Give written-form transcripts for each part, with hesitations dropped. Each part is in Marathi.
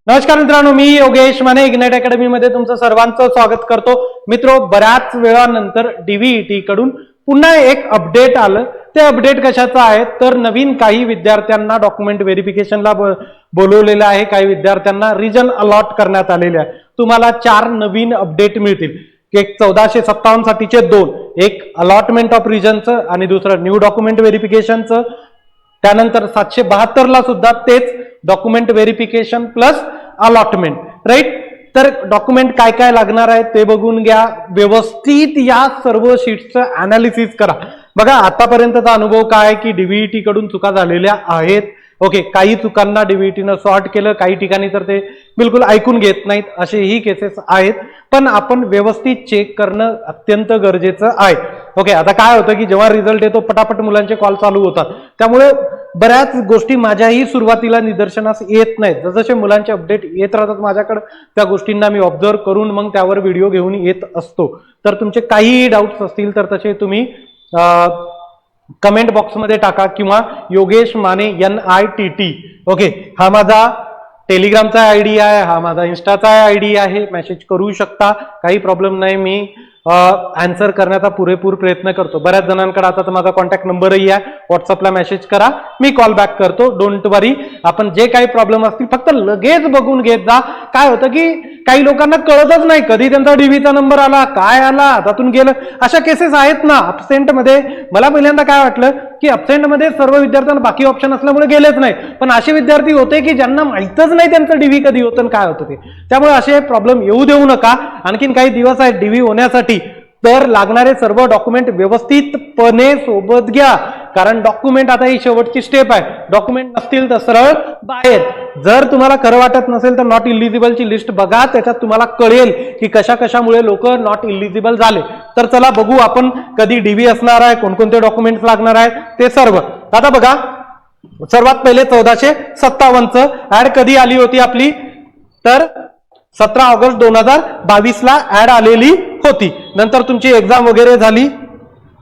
नमस्कार मित्रांनो, मी योगेश माने इग्नाइट अकॅडमी मध्ये तुमचं सर्वांचं स्वागत करतो. मित्रो, बऱ्याच वेळानंतर डीव्हीईटी कडून पुन्हा एक अपडेट आलं. ते अपडेट कशाचं आहे तर नवीन काही विद्यार्थ्यांना डॉक्युमेंट व्हेरिफिकेशनला बोलवलेलं आहे. काही विद्यार्थ्यांना रिजन अलॉट करण्यात आलेले आहे. तुम्हाला 4 नवीन अपडेट मिळतील. एक 1457 साठीचे 2, एक अलॉटमेंट ऑफ रिजनचं आणि दुसरं न्यू डॉक्युमेंट व्हेरिफिकेशनचं. त्यानंतर 772 ला सुद्धा तेच document verification plus allotment, right. तर डॉक्युमेंट काय काय लागणार आहे ते बघून घ्या. व्यवस्थित या सर्व शीट्सचं अनालिसिस करा. बघा, आतापर्यंतचा अनुभव काय की डीव्हीईटी कडून चुका झालेल्या आहेत. ओके, काही चुकांना डीव्हीईटीनं सॉर्ट केलं, काही ठिकाणी तर ते बिलकुल ऐकून घेत नाहीत, असेही केसेस आहेत. पण आपण व्यवस्थित चेक करणं अत्यंत गरजेचं आहे. ओके, आता काय होतं की जेव्हा रिझल्ट येतो पटापट मुलांचे कॉल चालू होतात. त्यामुळे बऱ्याच गोष्टी माझ्याही सुरुवातीला निदर्शनास येत नाहीत. जसजसे मुलांचे अपडेट येत राहतात माझ्याकडे, त्या गोष्टींना मी ऑब्झर्व करून मग त्यावर व्हिडिओ घेऊन येत असतो. तर तुमचे काहीही डाऊट्स असतील तर तसे तुम्ही कमेंट बॉक्समध्ये टाका किंवा योगेश माने NITT, ओके, हा माझा टेलिग्रामचा आयडी आहे, हा माझा इन्स्टाचा आयडी आहे. मेसेज करू शकता, काही प्रॉब्लेम नाही. मी आन्सर करण्याचा पुरेपूर प्रयत्न करतो. बऱ्याच जणांकडे आता तर माझा कॉन्टॅक्ट नंबरही आहे, व्हॉट्सअपला मेसेज करा, मी कॉल बॅक करतो. डोंट वरी. आपण जे काही प्रॉब्लेम असतील फक्त लगेच बघून घेत जा. काय होतं की काही लोकांना कळतच नाही कधी त्यांचा डीव्हीचा नंबर आला, काय आला, हातातून गेलं. अशा केसेस आहेत ना अबसेंट मध्ये. मला पहिल्यांदा काय वाटलं की अबसेंट मध्ये सर्व विद्यार्थ्यांना बाकी ऑप्शन असल्यामुळे गेलेच नाही, पण असे विद्यार्थी होते की ज्यांना माहीतच नाही त्यांचं डीव्ही कधी होतं काय होतं ते. त्यामुळे असे प्रॉब्लेम येऊ देऊ नका. आणखीन काही दिवस आहेत डीव्ही होण्यासाठी, तर लागणारे सर्व डॉक्युमेंट व्यवस्थितपणे सोबत घ्या. कारण डॉक्युमेंट आता ही शेवटची स्टेप आहे. डॉक्युमेंट नसतील तर सरळ बाहेर. जर तुम्हाला खरं वाटत नसेल तर नॉट इलिजिबलची लिस्ट बघा, त्याच्यात तुम्हाला कळेल की कशा कशामुळे लोक नॉट इलिजिबल झाले. तर चला बघू आपण कधी डीव्ही असणार आहे, कोणकोणते डॉक्युमेंट्स लागणार आहे ते सर्व. आता बघा, सर्वात पहिले 1457चं ऍड कधी आली होती आपली तर 17 ऑगस्ट 2022 ला ऍड आलेली होती. नंतर तुमची एक्झाम वगैरे झाली,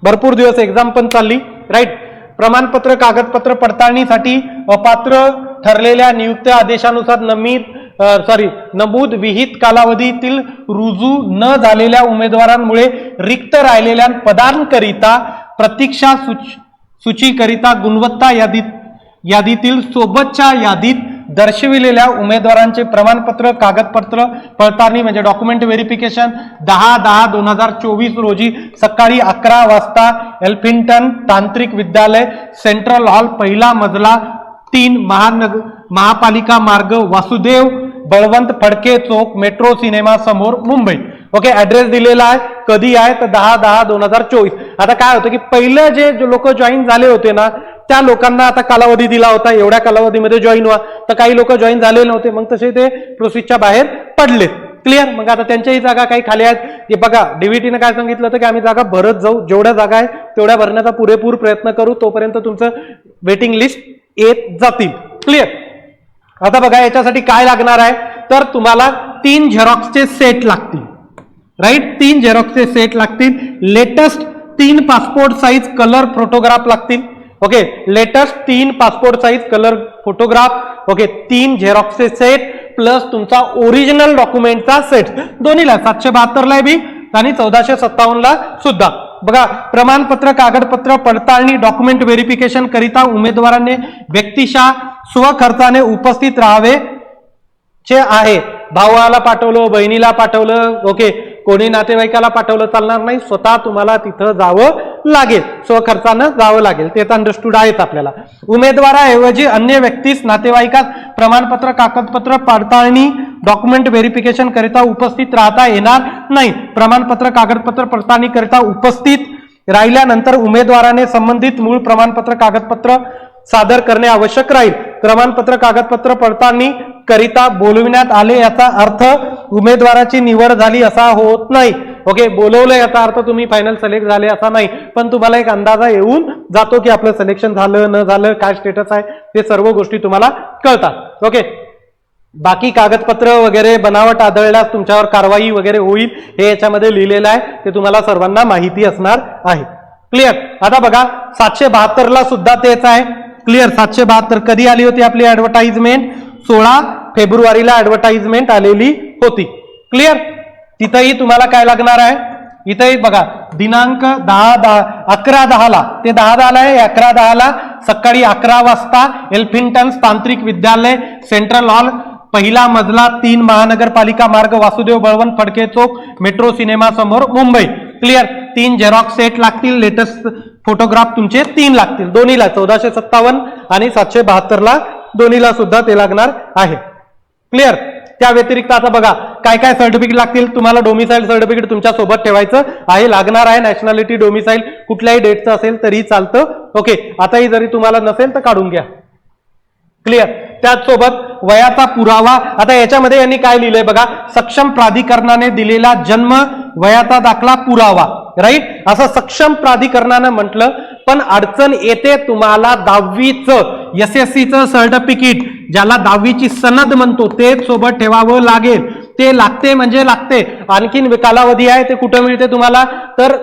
भरपूर दिवस एक्झाम पण चालली, राईट. प्रमाणपत्र कागदपत्र पडताळणीसाठी अपात्र ठरलेल्या नियुक्त आदेशानुसार नमूद विहित कालावधीतील रुजू न झालेल्या उमेदवारांमुळे रिक्त राहिलेल्या पदांकरिता प्रतीक्षा सूचीकरिता गुणवत्ता यादीतील सोबतच्या यादीत दर्शविलेल्या उमेदवारांचे प्रमाणपत्र कागदपत्र पडताळणी म्हणजे डॉक्युमेंट व्हेरिफिकेशन 10/10/2024 रोजी सकाळी 11 वाजता एल्फिंटन तांत्रिक विद्यालय, सेंट्रल हॉल, पहिला मजला, 3 महापालिका मार्ग, वासुदेव बळवंत फडके चौक, मेट्रो सिनेमा समोर, मुंबई. ओके, ऍड्रेस दिलेला आहे. कधी आहे तर 10/10/2024. आता काय होतं की पहिलं जे लोक जॉईन झाले होते ना त्या लोकांना आता कालावधी दिला होता, एवढ्या कालावधीमध्ये जॉईन व्हा. तर काही लोक जॉईन झाले नव्हते, मग तसे ते प्रोसेसच्या बाहेर पडलेत. क्लिअर. मग आता त्यांच्याही जागा काही खाली आहेत. हे बघा, डीव्हीटीने काय सांगितलं होतं की आम्ही जागा भरत जाऊ, जेवढ्या जागा आहे तेवढ्या भरण्याचा पुरेपूर प्रयत्न करू, तोपर्यंत तुमचं वेटिंग लिस्ट येत जातील. क्लिअर. आता बघा, याच्यासाठी काय लागणार आहे तर तुम्हाला 3 झेरॉक्सचे सेट लागतील, राईट. 3 झेरॉक्सचे सेट लागतील. Latest 3 passport size colour photograph लागतील. Okay, latest 3 passport size colour photograph. Okay, 3 झेरॉक्सचे सेट प्लस तुमचा ओरिजिनल डॉक्युमेंटचा सेट, दोन्हीला 772 ला बी आणि 1457 ला सुद्धा. बघा, प्रमाणपत्र कागदपत्र पडताळणी डॉक्युमेंट व्हेरिफिकेशन करिता उमेदवारांनी व्यक्तिशः स्वखर्चाने उपस्थित राहावे चे आहे. भावाला पाठवलं, बहिणीला पाठवलं, ओके, कोणी नातेवाईकाला पाठवलं चालणार नाही. स्वतः तुम्हाला तिथं जावं लागेल, स्वखर्चानं जावं लागेल. ते तर अंडरस्टूड आहेत आपल्याला. उमेदवाराऐवजी अन्य व्यक्तीस नातेवाईकास प्रमाणपत्र कागदपत्र पडताळणी डॉक्युमेंट व्हेरिफिकेशन करिता उपस्थित राहता येणार नाही. प्रमाणपत्र कागदपत्र पडताळणी करिता उपस्थित राहिल्यानंतर उमेदवाराने संबंधित मूळ प्रमाणपत्र कागदपत्र सादर करणे आवश्यक राहील. प्रमाणपत्र कागदपत्र पडताळणी करिता बोलविण्यात आले याचा अर्थ उमेदवाराची निवड झाली असा होत नाही. ओके, बोलवलं याचा अर्थ तुम्ही फायनल सिलेक्ट झाले असा नाही, पण तुम्हाला एक अंदाजा येऊन जातो की आपलं सिलेक्शन झालं न झालं, काय स्टेटस आहे, ते सर्व गोष्टी तुम्हाला कळतात. ओके, बाकी कागदपत्र वगैरे बनावट आढळल्यास तुमच्यावर कारवाई वगैरे होईल, हे याच्यामध्ये लिहिलेलं आहे. ते तुम्हाला सर्वांना माहिती असणार आहे. क्लिअर. आता बघा, 772 ला सुद्धा तेच आहे. क्लिअर. 772 कधी आली होती आपली ऍडव्हर्टाइजमेंट? 16 फेब्रुवारीला ऍडव्हर्टाइजमेंट आलेली होती. क्लिअर? तिथंही तुम्हाला काय लागणार आहे, इथंही बघा दिनांक 11/10 ते 10/10 आहे. 11/10 सकाळी 11 वाजता एल्फिंटन्स तांत्रिक विद्यालय, सेंट्रल हॉल, पहिला मजला, 3 महानगरपालिका मार्ग, वासुदेव बळवंत फडके चौक, मेट्रो सिनेमा समोर, मुंबई. क्लिअर? 3 झेरॉक्स सेट लागतील, लेटेस्ट फोटोग्राफ तुमचे 3 लागतील, दोन्हीला 1457 आणि 772 दोन्हीला सुद्धा ते लागणार आहे. क्लिअर? त्या व्यतिरिक्त आता बघा काय काय सर्टिफिकेट लागतील तुम्हाला. डोमिसाईल सर्टिफिकेट तुमच्या सोबत ठेवायचं आहे, लागणार आहे. नॅशनॅलिटी डोमिसाईल कुठल्याही डेटचं असेल तरी चालतं. ओके, आताही जरी तुम्हाला नसेल तर काढून घ्या. क्लिअर? त्याचसोबत वयाचा पुरावा. आता याच्यामध्ये यांनी काय लिहिलंय बघा, सक्षम प्राधिकरणाने दिलेला जन्म वयाचा दाखला पुरावा. राईट? असं सक्षम प्राधिकरणानं म्हटलं, पण अडचण येते तुम्हाला 10वीचं SSCचं सर्टिफिकेट, ज्याला 10वीची सनद म्हणतो, ते सोबत ठेवावं लागेल. ते लागते म्हणजे लागते. आणखीन कालावधी आहे, ते कुठं मिळते तुम्हाला, तर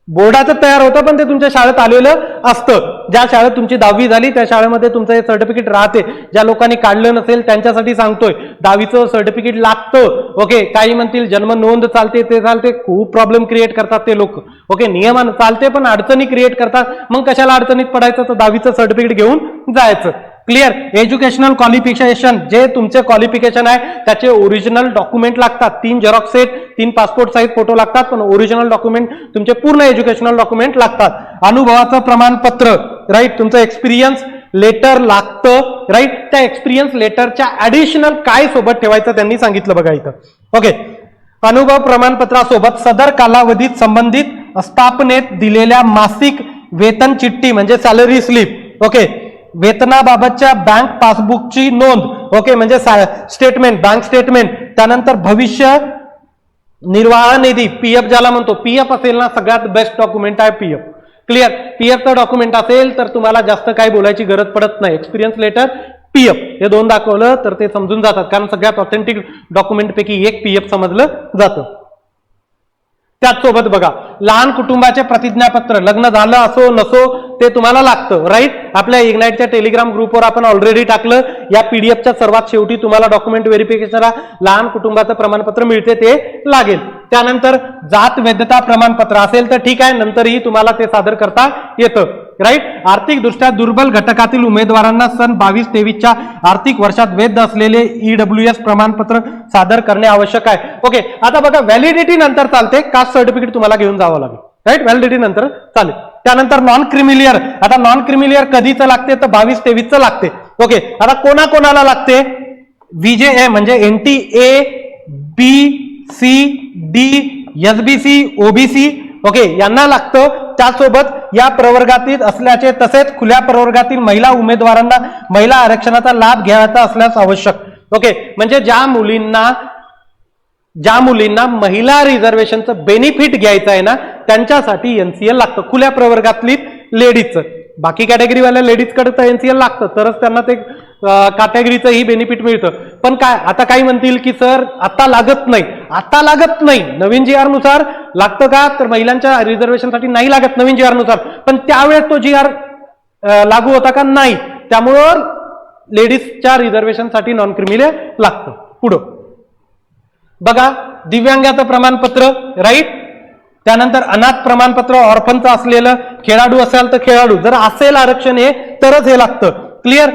बोर्डाचं तयार होतं पण ते तुमच्या शाळेत आलेलं असतं. ज्या शाळेत तुमची 10वी झाली त्या शाळेमध्ये तुमचं हे सर्टिफिकेट राहते. ज्या लोकांनी काढलं नसेल त्यांच्यासाठी सांगतोय, 10वीचं सर्टिफिकेट लागतं. ओके, काही म्हणतील जन्म नोंद चालते, ते चालते, खूप प्रॉब्लेम क्रिएट करतात ते लोक. ओके, नियमानं चालते पण अडचणी क्रिएट करतात. मग कशाला अडचणीत पडायचं, तर 10वीचं सर्टिफिकेट घेऊन जायचं. क्लिअर? एज्युकेशनल क्वालिफिकेशन, जे तुमचे क्वालिफिकेशन आहे त्याचे ओरिजिनल डॉक्युमेंट लागतात. 3 Xerox set, 3 passport size photo लागतात, पण ओरिजिनल डॉक्युमेंट तुमचे पूर्ण एज्युकेशनल डॉक्युमेंट लागतात. अनुभवाचं प्रमाणपत्र, राईट, तुमचं एक्सपिरियन्स लेटर लागतं. राईट? त्या एक्सपिरियन्स लेटरच्या ऍडिशनल काय सोबत ठेवायचं त्यांनी सांगितलं बघा इथं. ओके, अनुभव प्रमाणपत्रासोबत सदर कालावधीत संबंधित स्थापनेत दिलेल्या मासिक वेतन चिठ्ठी म्हणजे सॅलरी स्लिप. ओके, वेतनाबाबतच्या बँक पासबुकची नोंद. ओके, म्हणजे स्टेटमेंट, बँक स्टेटमेंट. त्यानंतर भविष्य निर्वाह निधी, पीएफ ज्याला म्हणतो, पीएफ असेल ना, सगळ्यात बेस्ट डॉक्युमेंट आहे पीएफ. क्लिअर? पीएफचं डॉक्युमेंट असेल तर तुम्हाला जास्त काही बोलायची गरज पडत नाही. एक्सपिरियन्स लेटर, पीएफ हे 2 दाखवलं तर ते समजून जातात, कारण सगळ्यात ऑथेंटिक डॉक्युमेंट पैकी एक पीएफ समजलं जातं. त्याचसोबत बघा, लहान कुटुंबाचे प्रतिज्ञापत्र, लग्न झालं असो नसो ते तुम्हाला लागतं. राईट? आपल्या इग्नाइटच्या टेलिग्राम ग्रुपवर आपण ऑलरेडी टाकलं. या पीडीएफच्या सर्वात शेवटी तुम्हाला डॉक्युमेंट व्हेरिफिकेशनला लहान कुटुंबाचं प्रमाणपत्र मिळते, ते लागेल. त्यानंतर जात वैधता प्रमाणपत्र असेल तर ठीक आहे, नंतरही तुम्हाला ते सादर करता येतं. राईट? आर्थिकदृष्ट्या दुर्बल घटकातील उमेदवारांना सन 22-23च्या आर्थिक वर्षात वैध असलेले EWS प्रमाणपत्र सादर करणे आवश्यक आहे. ओके, आता बघा व्हॅलिडिटी नंतर चालते, कास्ट सर्टिफिकेट तुम्हाला घेऊन जावं लागेल. राईट? व्हॅलिडिटी नंतर चालेल. त्यानंतर नॉन क्रिमिलियर. आता नॉन क्रिमिलियर कधीचं लागते, तर 22-23चं लागते. ओके, आता कोणाकोणाला लागते, VJA म्हणजे NTA, BC, D, SBC, OBC. Okay, यांना लागतं. त्यासोबत या प्रवर्गातील असल्याचे तसेच खुल्या प्रवर्गातील महिला उमेदवारांना महिला आरक्षणाचा लाभ घ्यायचा असल्यास आवश्यक. ओके, म्हणजे ज्या मुलींना महिला रिझर्वेशनचं बेनिफिट घ्यायचं आहे ना, त्यांच्यासाठी NCL लागतं. खुल्या प्रवर्गातली लेडीजचं, बाकी कॅटेगरीवाल्या लेडीजकडे तर NCL लागतं, तरच त्यांना ते कॅटेगरीचं ही बेनिफिट मिळतं. पण काय, आता काही म्हणतील की सर आता लागत नाही. आता लागत नाही, नवीन GR नुसार लागतं का, तर महिलांच्या रिझर्वेशनसाठी नाही लागत नवीन GR नुसार. पण त्यावेळेस तो GR लागू होता का, नाही. त्यामुळं लेडीजच्या रिझर्वेशनसाठी नॉन क्रिमिलियर लागतं. पुढं बघा, दिव्यांगाचं प्रमाणपत्र. राईट? त्यानंतर अनाथ प्रमाणपत्र, ऑर्फनचं असलेलं, खेळाडू असेल तर खेळाडू, जर असेल आरक्षण हे तरच हे लागतं. क्लिअर?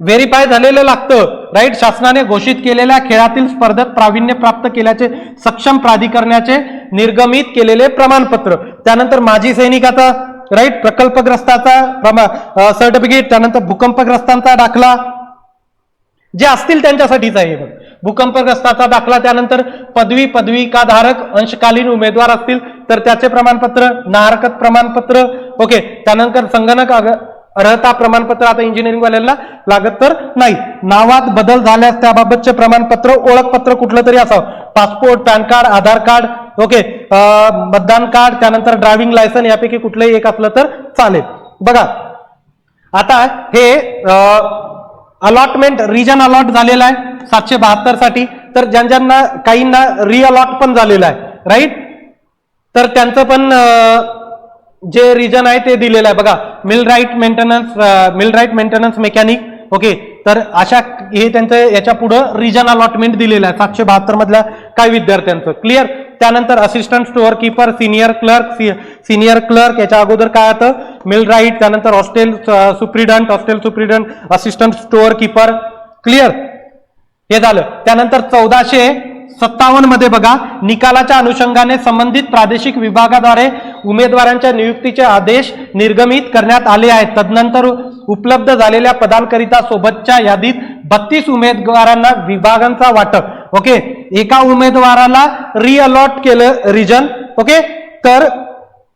व्हेरीफाय झालेलं लागतं. राईट? शासनाने घोषित केलेल्या खेळातील स्पर्धेत प्रावीण्य प्राप्त केल्याचे सक्षम प्राधिकरणाचे निर्गमित केलेले प्रमाणपत्र. त्यानंतर माजी सैनिकाचा, राईट, प्रकल्पग्रस्ताचा सर्टिफिकेट. त्यानंतर भूकंपग्रस्तांचा दाखला, जे असतील त्यांच्यासाठीच आहे. भूकंपग्रस्ताचा दाखला. त्यानंतर पदविकाधारक अंशकालीन उमेदवार असतील तर त्याचे प्रमाणपत्र, नाहरकत प्रमाणपत्र. ओके, त्यानंतर संगणक अर्हता प्रमाणपत्र. आता इंजिनिअरिंग वाल्यांना लागत तर नाही. नावात बदल झाल्यास त्याबाबतचे प्रमाणपत्र, ओळखपत्र कुठलं तरी असावं, पासपोर्ट, पॅन कार्ड, आधार कार्ड. ओके, मतदान कार्ड, त्यानंतर ड्रायव्हिंग लायसन, यापैकी कुठलंही एक असलं तर चालेल. बघा, आता हे अलॉटमेंट, रिजन अलॉट झालेला आहे 772 साठी. तर ज्यांना काहींना रिअलॉट पण झालेलं आहे. राईट? तर त्यांचं पण जे रिजन आहे ते दिलेलं आहे बघा. Millwright maintenance mechanic. Okay, तर अशा हे त्यांचं याच्या पुढं रिजन अलॉटमेंट दिलेलं आहे 772 मधल्या काही विद्यार्थ्यांचं. क्लिअर. त्यानंतर assistant store keeper, senior clerk याच्या अगोदर काय होतं मिल राईट, त्यानंतर hostel superintendent, assistant store keeper. Clear. हे झालं. त्यानंतर 1457 मध्ये बघा निकालाच्या अनुषंगाने संबंधित प्रादेशिक विभागाद्वारे उमेदवारांच्या नियुक्तीचे आदेश निर्गमित करण्यात आले आहेत. तदनंतर उपलब्ध झालेल्या पदांकरिता सोबतच्या यादीत 32 उमेदवारांना विभागांचा वाटप. ओके. एका उमेदवाराला रिअलॉट केलं रिजन. ओके. तर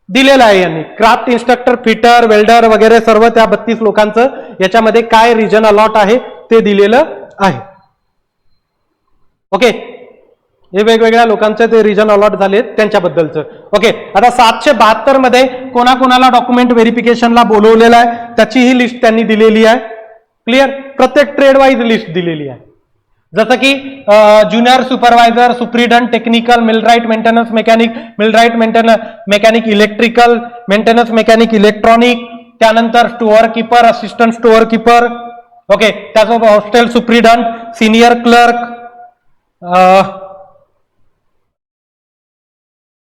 दिलेलं आहे यांनी क्राफ्ट इन्स्ट्रक्टर, फिटर, वेल्डर वगैरे सर्व त्या 32 लोकांचं याच्यामध्ये काय रिजन अलॉट आहे ते दिलेलं आहे. ओके. हे वेगवेगळ्या लोकांचे ते रिजन अलॉट झाले त्यांच्याबद्दलचं. ओके. आता 772 मध्ये कोणाकोणाला डॉक्युमेंट व्हेरिफिकेशनला बोलवलेलं आहे त्याची ही लिस्ट त्यांनी दिलेली आहे. क्लिअर. प्रत्येक ट्रेड वाईज लिस्ट दिलेली आहे. जसं की junior supervisor, superintendent, technical, millwright maintenance mechanic, millwright mechanic electrical, maintenance mechanic electronic, त्यानंतर store keeper, assistant store keeper. Okay. त्यासोबत हॉस्टेल सुप्रिडंट, सिनियर क्लर्क.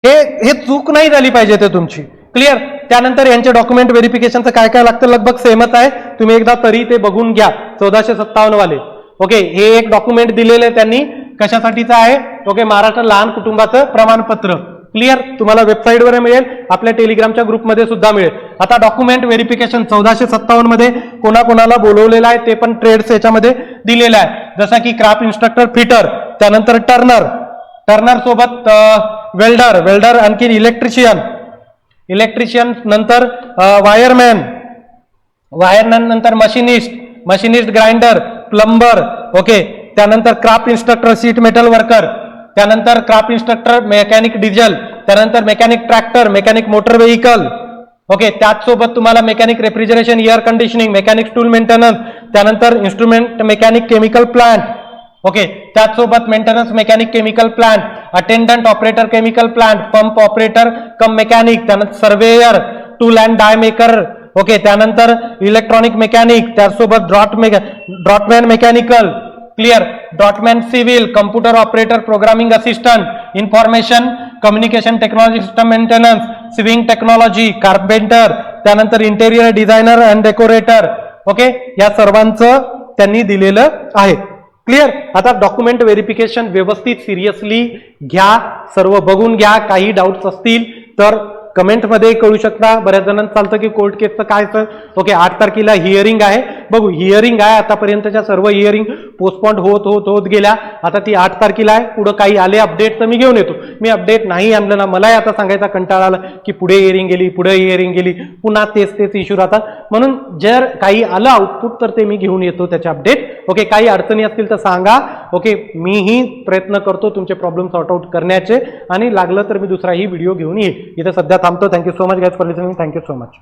हे चूक नाही झाली पाहिजे ते तुमची. क्लिअर. त्यानंतर यांचे डॉक्युमेंट व्हेरिफिकेशनचं काय काय लागतं लगभग सेमच आहे. तुम्ही एकदा तरी ते बघून घ्या 1457 वाले. ओके. हे एक डॉक्युमेंट दिलेले त्यांनी कशासाठीचं आहे. ओके. महाराष्ट्र लहान कुटुंबाचं प्रमाणपत्र. क्लिअर. तुम्हाला वेबसाईटवर मिळेल, आपल्या टेलिग्रामच्या ग्रुपमध्ये सुद्धा मिळेल. आता डॉक्युमेंट व्हेरिफिकेशन 1457 मध्ये कोणाकोणाला बोलवलेलं आहे ते पण ट्रेड्स याच्यामध्ये दिलेलं आहे. जसं की क्राफ्ट इन्स्ट्रक्टर, फिटर, त्यानंतर टर्नर सोबत वेल्डर, आणखी इलेक्ट्रिशियन नंतर वायरमॅन नंतर मशिनिस्ट ग्राइंडर, प्लंबर. ओके. त्यानंतर craft instructor, sheet metal worker, त्यानंतर क्राफ्ट इन्स्ट्रक्टर मेकॅनिक डिझेल, त्यानंतर mechanic tractor, mechanic motor vehicle. Okay. त्याचसोबत तुम्हाला mechanic refrigeration, air conditioning, mechanic tool maintenance, त्यानंतर instrument mechanic chemical plant. Okay. त्याचसोबत maintenance mechanic chemical plant, attendant operator chemical plant, pump operator cum mechanic, त्यानंतर surveyor, tool and dye maker. Okay. त्यानंतर इलेक्ट्रॉनिक मेकॅनिक, त्याचसोबत draughtsman mechanical. Clear. Draughtsman civil, computer operator, programming assistant, information communication technology system maintenance, sewing technology, carpenter, त्यानंतर interior designer and decorator. Okay. या सर्वांचं त्यांनी दिलेलं आहे. क्लिअर. आता डॉक्युमेंट व्हेरिफिकेशन व्यवस्थित सिरियसली घ्या, सर्व बघून घ्या. काही डाऊट्स असतील तर कमेंटमध्ये कळू शकता. बऱ्याच जणांना चालतं की कोर्ट केसचं काय. ओके. 8 तारखेला हिअरिंग आहे. बघू हिअरिंग आहे. आतापर्यंतच्या सर्व हिअरिंग पोस्टपॉन्ड होत गेल्या. आता ती 8 तारखेला आहे. पुढे काही आले अपडेट तर मी घेऊन येतो. मी अपडेट नाही आणलं ना, मलाही आता सांगायचा कंटाळा आला की पुढे हिअरिंग गेली, पुन्हा तेच इश्यू राहतात. म्हणून जर काही आलं आउटपुट तर ते मी घेऊन येतो त्याचे अपडेट. ओके. काही अडचणी असतील तर सांगा. ओके. मीही प्रयत्न करतो तुमचे प्रॉब्लेम सॉर्ट आउट करण्याचे, आणि लागलं तर मी दुसराही व्हिडिओ घेऊन येईल. इथे सध्या थांबतो. Thank you so much guys for listening. Thank you so much.